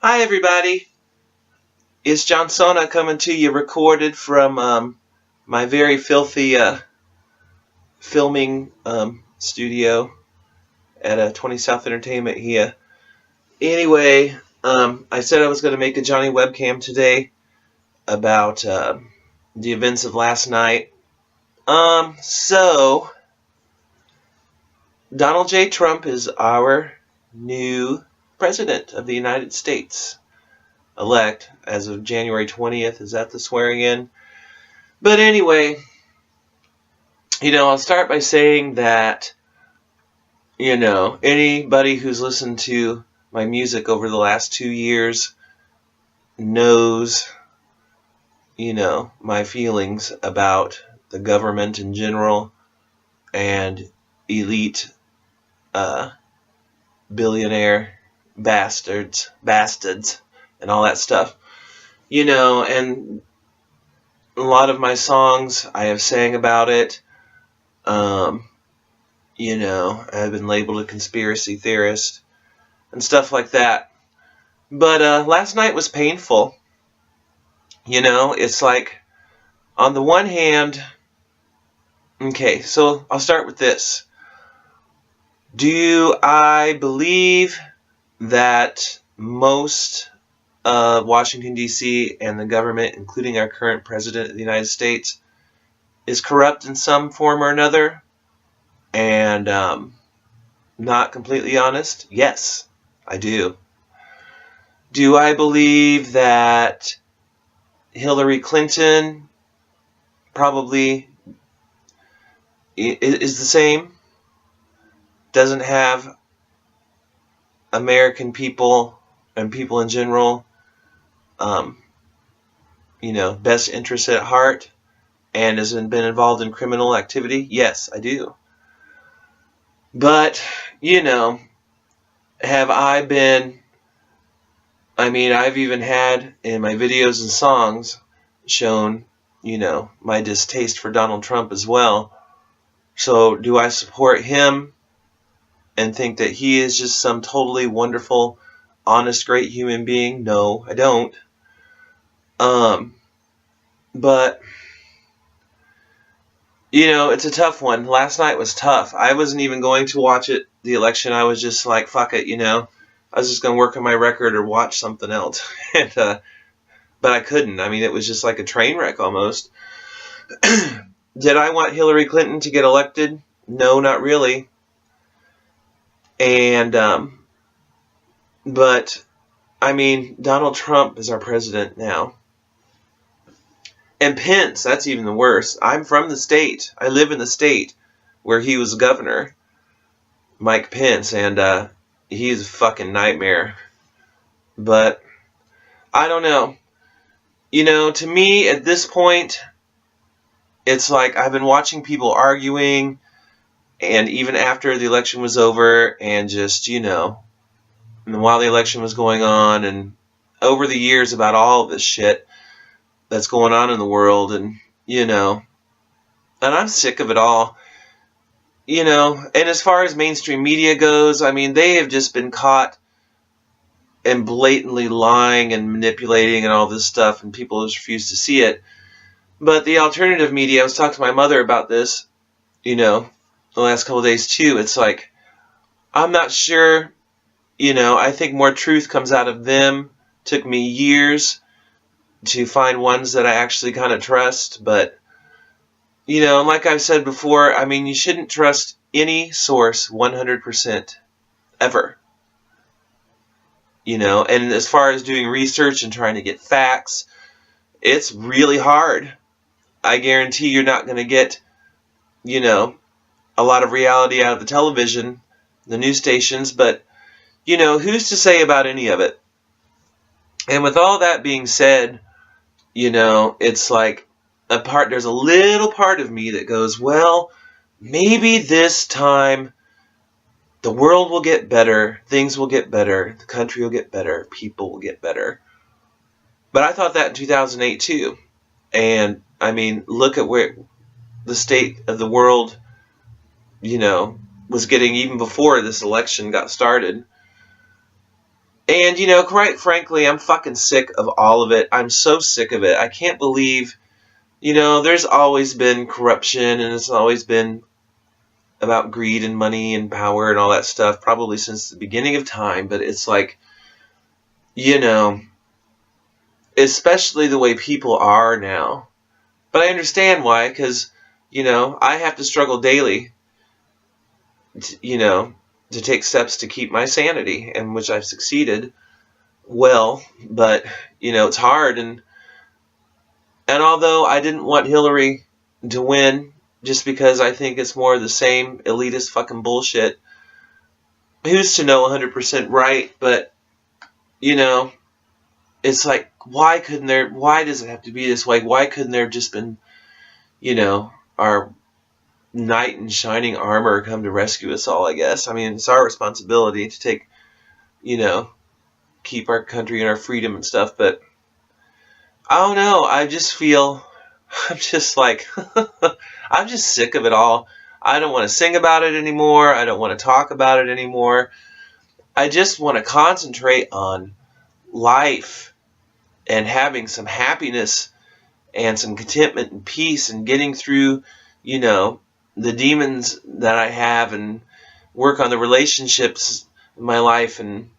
Hi, everybody. It's Jonsona coming to you, recorded from my very filthy filming studio at 20 South Entertainment here. Anyway, I said I was going to make a Johnny webcam today about the events of last night. So Donald J. Trump is our new president of the United States. Elect as of January 20th. Is that the swearing in? But anyway, I'll start by saying that, anybody who's listened to my music over the last 2 years knows, my feelings about the government in general and elite billionaire bastards, and all that stuff. And a lot of my songs, I have sang about it. I've been labeled a conspiracy theorist and stuff like that. But last night was painful. It's like, on the one hand, okay, so I'll start with this. Do I believe that most of Washington, D.C. and the government, including our current president of the United States, is corrupt in some form or another? And not completely honest? Yes, I do. Do I believe that Hillary Clinton probably is the same? Doesn't have American people and people in general, best interests at heart, and has been involved in criminal activity? Yes, I do. But, have I been... I've even had in my videos and songs shown, my distaste for Donald Trump as well. So do I support him and think that he is just some totally wonderful, honest, great human being? No, I don't. But, it's a tough one. Last night was tough. I wasn't even going to watch the election. I was just like, fuck it, I was just going to work on my record or watch something else. But I couldn't. It was just like a train wreck almost. Did I want Hillary Clinton to get elected? No, not really. And, but, Donald Trump is our president now. And Pence, that's even the worst. I'm from the state. I live in the state where he was governor, Mike Pence, and he's a fucking nightmare. But I don't know. To me, at this point, it's like I've been watching people arguing, and even after the election was over, and just, and while the election was going on, and over the years about all of this shit that's going on in the world, and, and I'm sick of it all. And as far as mainstream media goes, they have just been caught and blatantly lying and manipulating and all this stuff, and people just refuse to see it. But the alternative media, I was talking to my mother about this, the last couple of days too. It's like, I'm not sure, I think more truth comes out of them. Took me years to find ones that I actually kind of trust, but like I've said before, you shouldn't trust any source 100% ever. And as far as doing research and trying to get facts, it's really hard. I guarantee you're not going to get, a lot of reality out of the television, the news stations, but, who's to say about any of it? And with all that being said, it's like there's a little part of me that goes, well, maybe this time the world will get better, things will get better, the country will get better, people will get better. But I thought that in 2008 too. And, look at where the state of the world, was getting even before this election got started. And, quite frankly, I'm fucking sick of all of it. I'm so sick of it. I can't believe, there's always been corruption, and it's always been about greed and money and power and all that stuff, probably since the beginning of time. But it's like, especially the way people are now. But I understand why, because, I have to struggle daily, to take steps to keep my sanity, and which I've succeeded well. But, it's hard. And although I didn't want Hillary to win, just because I think it's more of the same elitist fucking bullshit, who's to know 100% right? But, it's like, why does it have to be this way? Why couldn't there have just been, our knight in shining armor come to rescue us all, I guess. I mean, it's our responsibility to take, keep our country and our freedom and stuff, but I don't know. I just feel, I'm just like, I'm just sick of it all. I don't want to sing about it anymore. I don't want to talk about it anymore. I just want to concentrate on life and having some happiness and some contentment and peace and getting through, the demons that I have, and work on the relationships in my life and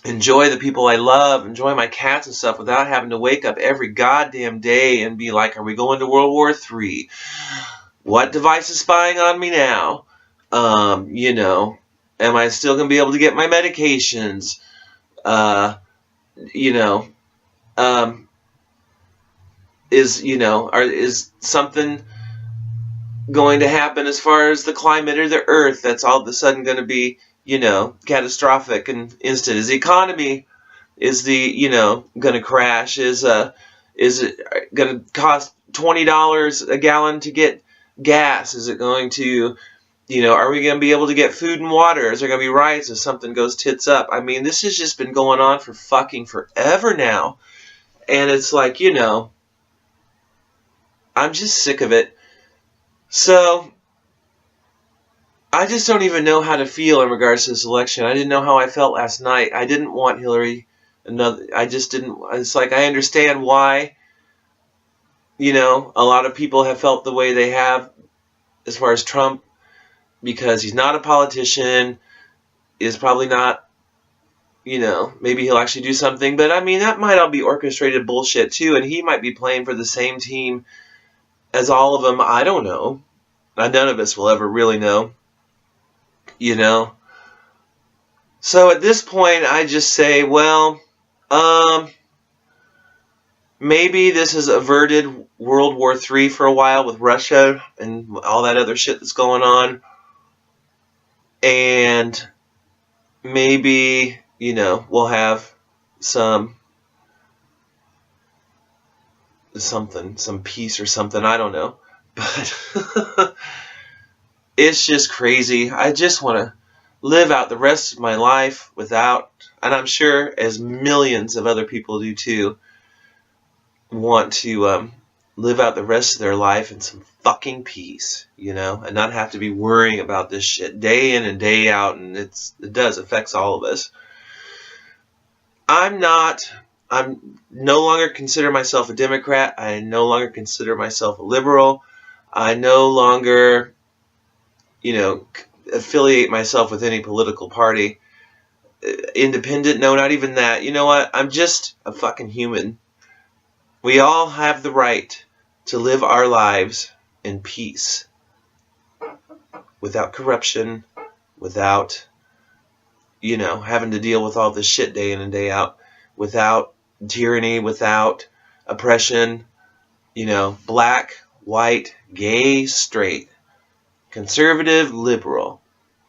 enjoy the people I love, enjoy my cats and stuff without having to wake up every goddamn day and be like, are we going to World War III? What device is spying on me now? Am I still going to be able to get my medications? Is something going to happen as far as the climate or the earth that's all of a sudden going to be, catastrophic and instant? Is the economy, going to crash? Is it going to cost $20 a gallon to get gas? Is it going to, are we going to be able to get food and water? Is there going to be riots if something goes tits up? I mean, this has just been going on for fucking forever now. And it's like, I'm just sick of it. So, I just don't even know how to feel in regards to this election. I didn't know how I felt last night. I didn't want Hillary. I just didn't. It's like, I understand why, a lot of people have felt the way they have as far as Trump, because he's not a politician, is probably not, maybe he'll actually do something. But, I mean, that might all be orchestrated bullshit, too, and he might be playing for the same team as all of them. I don't know. None of us will ever really know. So at this point, I just say, well, maybe this has averted World War III for a while with Russia and all that other shit that's going on. And maybe, we'll have some peace or something. I don't know. But it's just crazy. I just want to live out the rest of my life without, and I'm sure as millions of other people do too, want to live out the rest of their life in some fucking peace, and not have to be worrying about this shit day in and day out. And it affects all of us. I'm no longer consider myself a Democrat. I no longer consider myself a liberal. I no longer, affiliate myself with any political party. Independent, no, not even that. You know what? I'm just a fucking human. We all have the right to live our lives in peace, without corruption, without, having to deal with all this shit day in and day out, without tyranny, without oppression, black, white, gay, straight, conservative, liberal,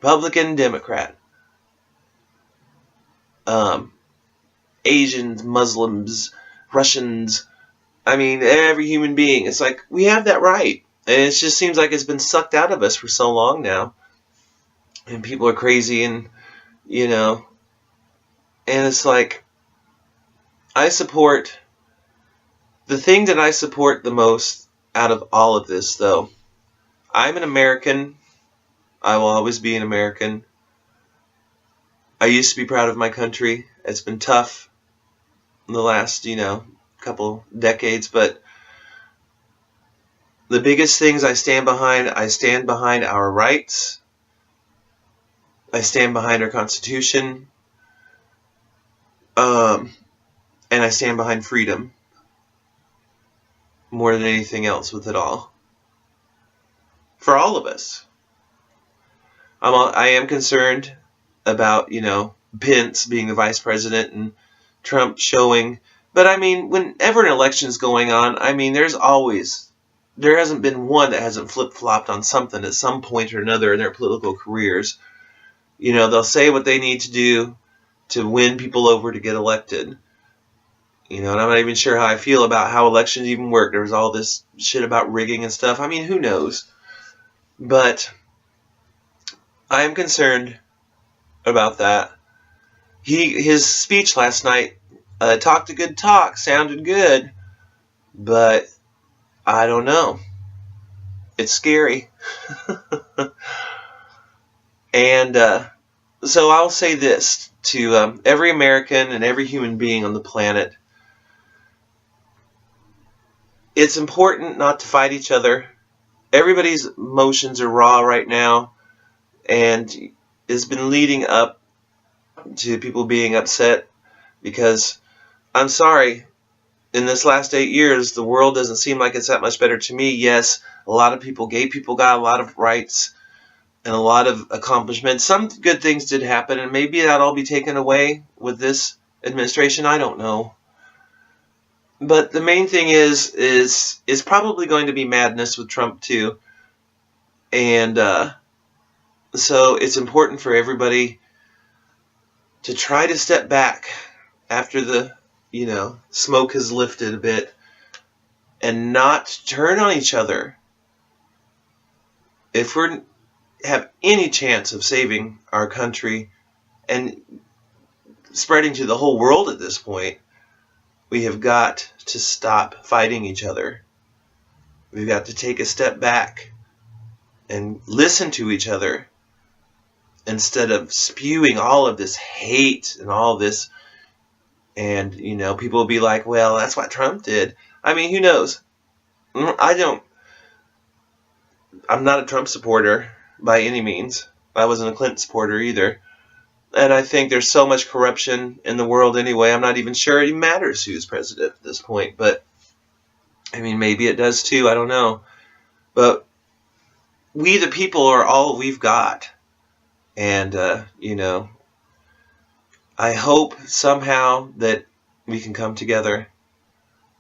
Republican, Democrat, Asians, Muslims, Russians. I mean, every human being. It's like, we have that right. And it just seems like it's been sucked out of us for so long now. And people are crazy and, and it's like, the thing that I support the most out of all of this, though, I'm an American. I will always be an American. I used to be proud of my country. It's been tough in the last, couple decades, but the biggest things I stand behind our rights. I stand behind our Constitution. And I stand behind freedom more than anything else with it all. For all of us. I am concerned about, Pence being the vice president and Trump showing. But I mean, whenever an election's going on, I mean, there hasn't been one that hasn't flip-flopped on something at some point or another in their political careers. They'll say what they need to do to win people over to get elected. And I'm not even sure how I feel about how elections even work. There's all this shit about rigging and stuff. I mean, who knows? But I am concerned about that. His speech last night talked a good talk, sounded good, but I don't know. It's scary. And so I'll say this to every American and every human being on the planet. It's important not to fight each other. Everybody's emotions are raw right now, and it's been leading up to people being upset because, I'm sorry, in this last 8 years, the world doesn't seem like it's that much better to me. Yes, a lot of gay people got a lot of rights and a lot of accomplishments. Some good things did happen, and maybe that'll all be taken away with this administration. I don't know. But the main thing is probably going to be madness with Trump too. And so it's important for everybody to try to step back after the, smoke has lifted a bit and not turn on each other. If we have any chance of saving our country and spreading to the whole world at this point, we have got to stop fighting each other. We've got to take a step back and listen to each other instead of spewing all of this hate and all this. And, people will be like, well, that's what Trump did. I mean, who knows? I'm not a Trump supporter by any means. I wasn't a Clinton supporter either. And I think there's so much corruption in the world anyway, I'm not even sure it even matters who's president at this point. But, I mean, maybe it does too. I don't know. But we, the people, are all we've got. And, I hope somehow that we can come together.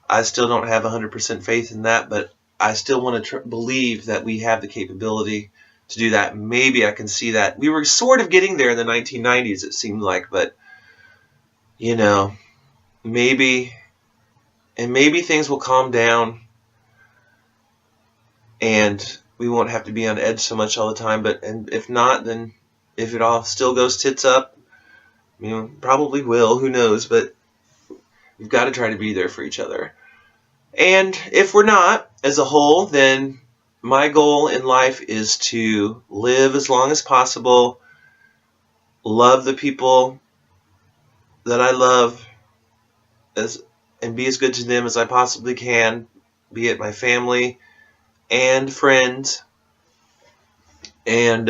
I still don't have 100% faith in that, but I still want to believe that we have the capability to do that. Maybe I can see that. We were sort of getting there in the 1990s, it seemed like, but, maybe things will calm down and we won't have to be on edge so much all the time. And if not, then if it all still goes tits up, probably will, who knows, but we've got to try to be there for each other. And if we're not, as a whole, then my goal in life is to live as long as possible, love the people that I love, and be as good to them as I possibly can, be it my family and friends, and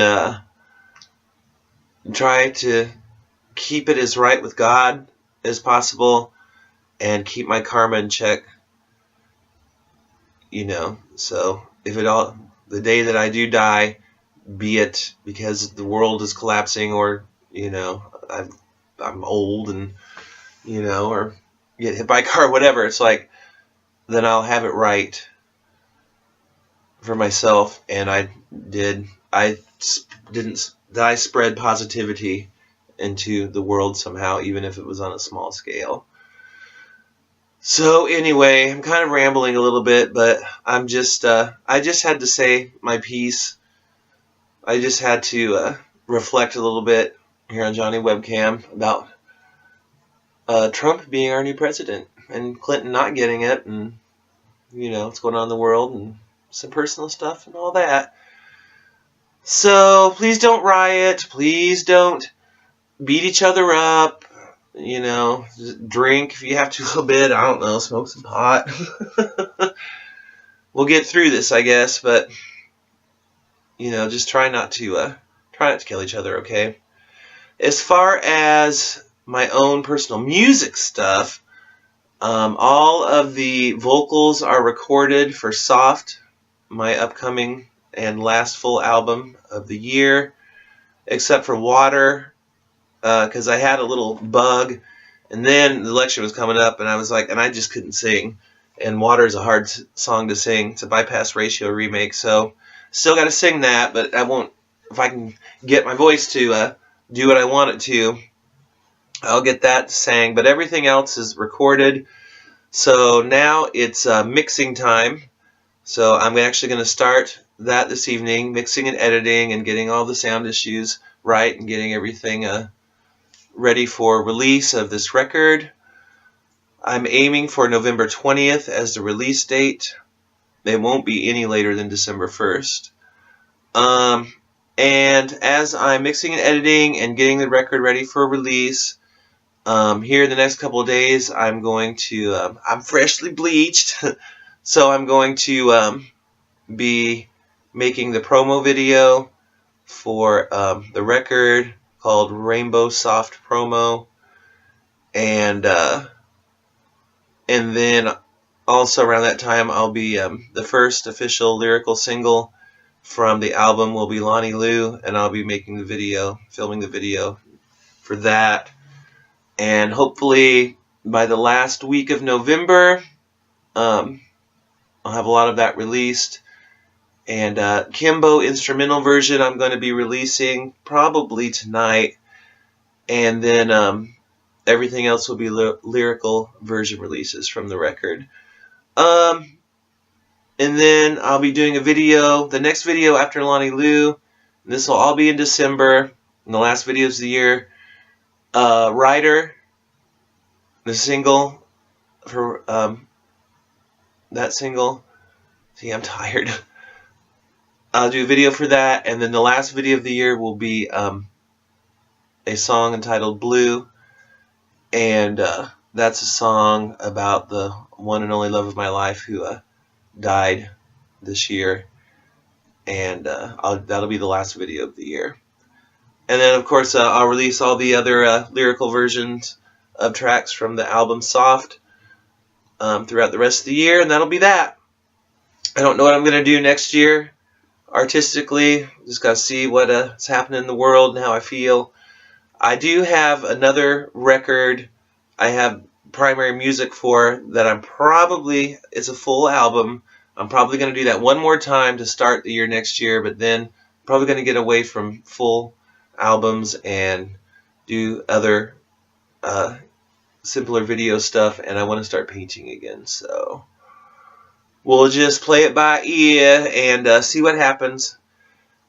try to keep it as right with God as possible and keep my karma in check. So if the day that I do die, be it because the world is collapsing or, I'm old and, or get hit by a car, whatever, it's like, then I'll have it right for myself. And I spread positivity into the world somehow, even if it was on a small scale. So anyway, I'm kind of rambling a little bit, but I just had to say my piece. I just had to reflect a little bit here on Johnny Webcam about Trump being our new president and Clinton not getting it, and what's going on in the world and some personal stuff and all that. So please don't riot. Please don't beat each other up, just drink if you have to a little bit. I don't know, smoke some pot. We'll get through this, I guess, but just try not to kill each other, okay? As far as my own personal music stuff, all of the vocals are recorded for Soft, my upcoming and last full album of the year, except for Water, because I had a little bug, and then the election was coming up, and I was like, and I just couldn't sing, and Water is a hard song to sing. It's a bypass ratio remake, so still got to sing that, but I won't, if I can get my voice to do what I want it to, I'll get that sang, but everything else is recorded. So now it's mixing time. So I'm actually going to start that this evening, mixing and editing and getting all the sound issues right and getting everything ready for release of this record. I'm aiming for November 20th as the release date. It won't be any later than December 1st. And as I'm mixing and editing and getting the record ready for release, here in the next couple of days, I'm going to, I'm freshly bleached, so I'm going to be making the promo video for the record called Rainbow Soft Promo, and then also around that time I'll be, the first official lyrical single from the album will be Lonnie Lou, and I'll be making the video, filming the video for that. And hopefully by the last week of November, I'll have a lot of that released. And Kimbo instrumental version I'm going to be releasing probably tonight. And then everything else will be lyrical version releases from the record. And then I'll be doing a video, the next video after Lonnie Lou. This will all be in December, and the last videos of the year. Rider, the single for that single. See, I'm tired. I'll do a video for that, and then the last video of the year will be a song entitled Blue, and that's a song about the one and only love of my life who died this year, and that'll be the last video of the year. And then, of course, I'll release all the other lyrical versions of tracks from the album Soft throughout the rest of the year, and that'll be that. I don't know what I'm going to do next year artistically. Just got to see what's happening in the world and how I feel. I do have another record I have primary music for that it's a full album. I'm probably going to do that one more time to start the year next year, but then probably going to get away from full albums and do other simpler video stuff, and I want to start painting again, so we'll just play it by ear and see what happens.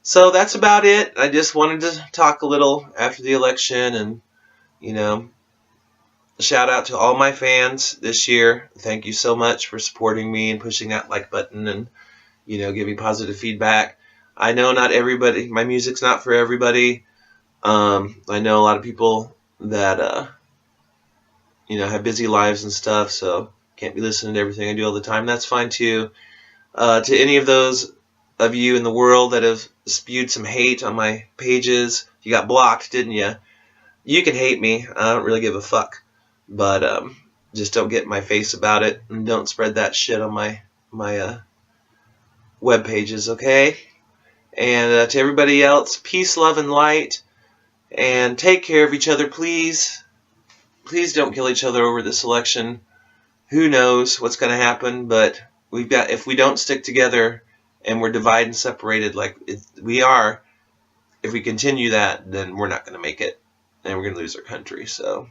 So that's about it. I just wanted to talk a little after the election, and shout out to all my fans this year. Thank you so much for supporting me and pushing that like button and giving positive feedback. I know not everybody, my music's not for everybody. I know a lot of people that have busy lives and stuff, so can't be listening to everything I do all the time. That's fine too. To any of those of you in the world that have spewed some hate on my pages, you got blocked, didn't you? You can hate me. I don't really give a fuck, but just don't get in my face about it, and don't spread that shit on my web pages, okay? And to everybody else, peace, love, and light, and take care of each other, please. Please don't kill each other over this election. Who knows what's going to happen, but if we don't stick together and we're divided and separated like we are, if we continue that, then we're not going to make it, and we're going to lose our country. So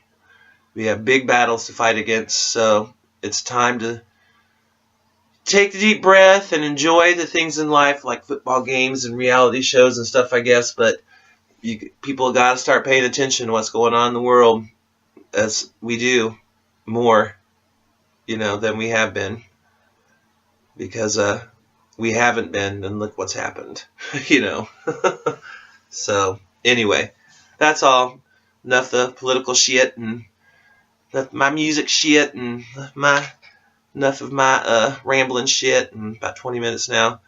we have big battles to fight against, so it's time to take the deep breath and enjoy the things in life like football games and reality shows and stuff, I guess, but people got to start paying attention to what's going on in the world, as we do more, than we have been, because we haven't been, and look what's happened, So anyway, that's all. enough the political shit and my music shit and enough of my rambling shit. And about 20 minutes now.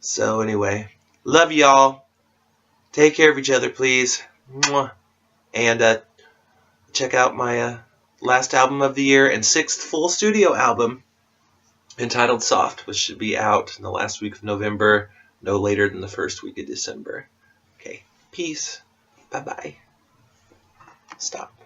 So anyway, love y'all. Take care of each other, please. Mwah. And check out my last album of the year and 6th full studio album entitled Soft, which should be out in the last week of November, no later than the first week of December. Okay, peace. Bye-bye. Stop.